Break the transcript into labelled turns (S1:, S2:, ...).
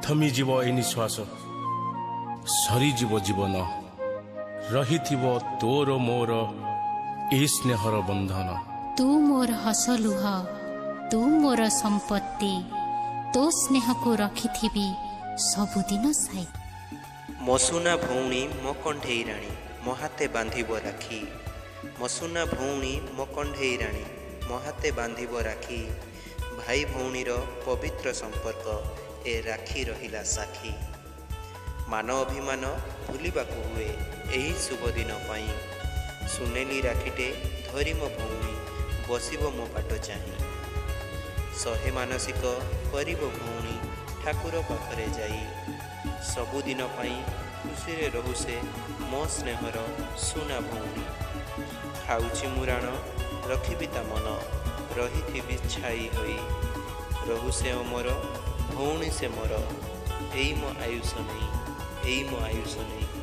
S1: थमिजिव ए निश्वास सरीजिव जीवन रहिथिव तोर मोर ए स्नेहर बंधन।
S2: तू मोर हस लुह तू मोर संपत्ति तो स्नेह को रखिथिबी सबुदिन साई।
S3: मसुना भौणी मो कंढेई राणी मो हाथे बांधिब राखी। मसुना भौणी मो कंढेई राणी मो हाथे बांधिब राखी। भाई भौणीर पवित्र संपर्क ए राखी रहिला साखी। मान अभिमान भूलिबाकू हुए एही शुभ दिन पाई। सुनेली राखीटे धरी मो भौणी बसिब मो बाट चाही। शहे मानसिक करिब भौणी ठाकुर पाखरे जाई। सबुदिन पाई खुशी रे रहु से मो स्नेहर सुना भौणी। खाउची मुराण रखिबी ता मन रहिथिबी छाई होई। रहु से अमर भौणी से मोर एई मो आयुष नहीं एई मो आयुष नहीं।